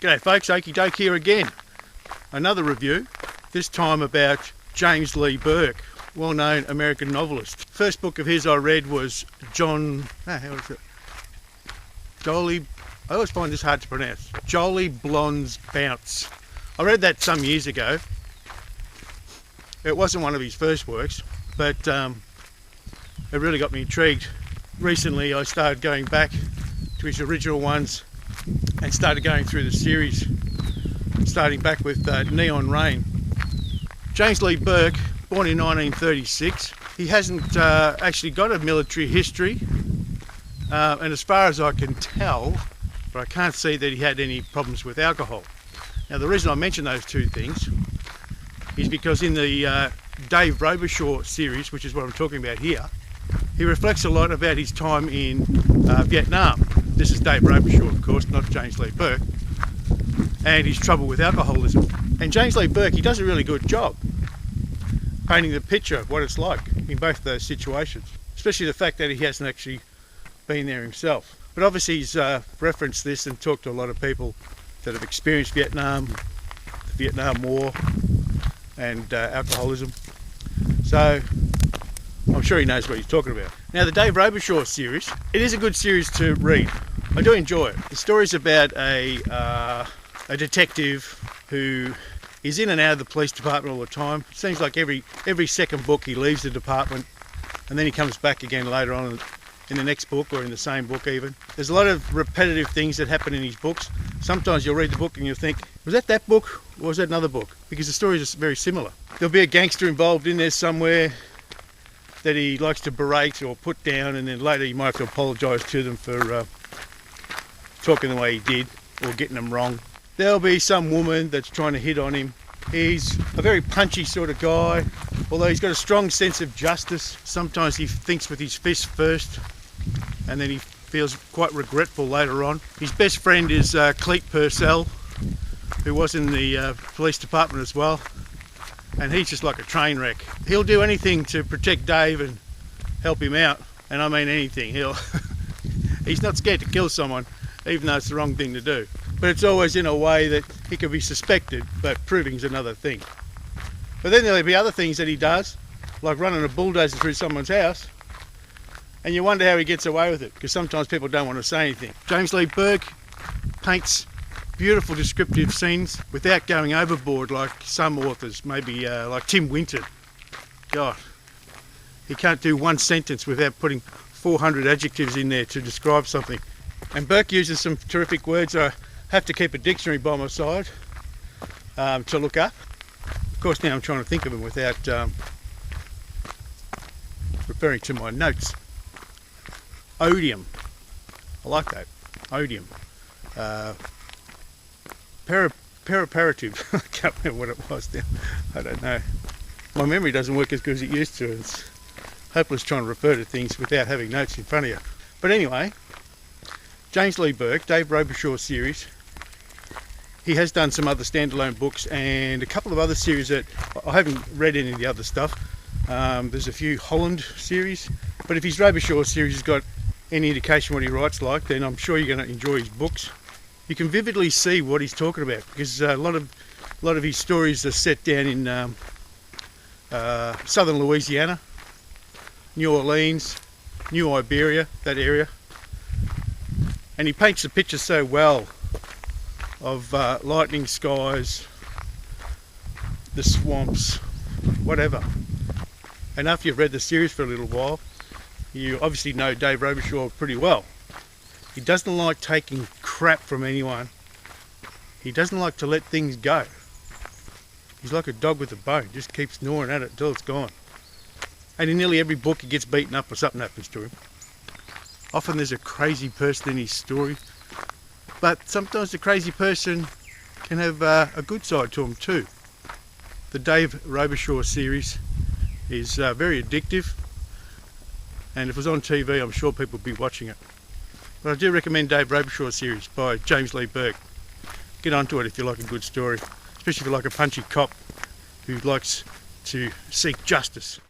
G'day folks, Okie Doke here again. Another review, this time about James Lee Burke, well-known American novelist. First book of his I read was Jolly, I always find this hard to pronounce, Jolly Blonde's Bounce. I read that some years ago. It wasn't one of his first works, but it really got me intrigued. Recently I started going back to his original ones and started going through the series, starting back with Neon Rain. James Lee Burke, born in 1936. He hasn't actually got a military history, and as far as I can tell, but I can't see that he had any problems with alcohol. Now the reason I mention those two things is because in the Dave Robichaud series, which is what I'm talking about here, he reflects a lot about his time in Vietnam. This is Dave Robichaud, of course, not James Lee Burke, and his trouble with alcoholism. And James Lee Burke, he does a really good job painting the picture of what it's like in both those situations, especially the fact that he hasn't actually been there himself. But obviously he's referenced this and talked to a lot of people that have experienced Vietnam, the Vietnam War, and alcoholism. So I'm sure he knows what he's talking about. Now the Dave Robichaud series, it is a good series to read. I do enjoy it. The story's about a detective who is in and out of the police department all the time. It seems like every second book he leaves the department and then he comes back again later on in the next book, or in the same book even. There's a lot of repetitive things that happen in his books. Sometimes you'll read the book and you'll think, was that book or was that another book? Because the stories are very similar. There'll be a gangster involved in there somewhere that he likes to berate or put down, and then later you might have to apologise to them for talking the way he did or getting them wrong. There'll be some woman that's trying to hit on him. He's a very punchy sort of guy, although he's got a strong sense of justice. Sometimes he thinks with his fist first and then he feels quite regretful later on. His best friend is Cleet Purcell, who was in the police department as well, and he's just like a train wreck. He'll do anything to protect Dave and help him out, and I mean anything. He's not scared to kill someone, even though it's the wrong thing to do. But it's always in a way that he could be suspected, but proving's another thing. But then there'll be other things that he does, like running a bulldozer through someone's house, and you wonder how he gets away with it, because sometimes people don't want to say anything. James Lee Burke paints beautiful descriptive scenes without going overboard like some authors, maybe like Tim Winton. God, he can't do one sentence without putting 400 adjectives in there to describe something. And Burke uses some terrific words. I have to keep a dictionary by my side to look up. Of course now I'm trying to think of them without referring to my notes. Odium, I like that, odium. Periperative, I can't remember what it was now, I don't know. My memory doesn't work as good as it used to. It's hopeless trying to refer to things without having notes in front of you. But anyway, James Lee Burke, Dave Robichaud series. He has done some other standalone books and a couple of other series that I haven't read any of the other stuff. There's a few Holland series, but if his Robichaud series has got any indication what he writes like, then I'm sure you're going to enjoy his books. You can vividly see what he's talking about, because a lot of his stories are set down in southern Louisiana, New Orleans, New Iberia, that area, and he paints the picture so well of lightning skies, the swamps, whatever. And after you've read the series for a little while, you obviously know Dave Robichaud pretty well. He doesn't like taking crap from anyone. He doesn't like to let things go. He's like a dog with a bone, just keeps gnawing at it until it's gone. And in nearly every book he gets beaten up or something happens to him. Often there's a crazy person in his story, but sometimes the crazy person can have a good side to him too. The Dave Robichaud series is very addictive, and if it was on TV I'm sure people would be watching it. But I do recommend Dave Robichaud series by James Lee Burke. Get onto it if you like a good story, especially if you like a punchy cop who likes to seek justice.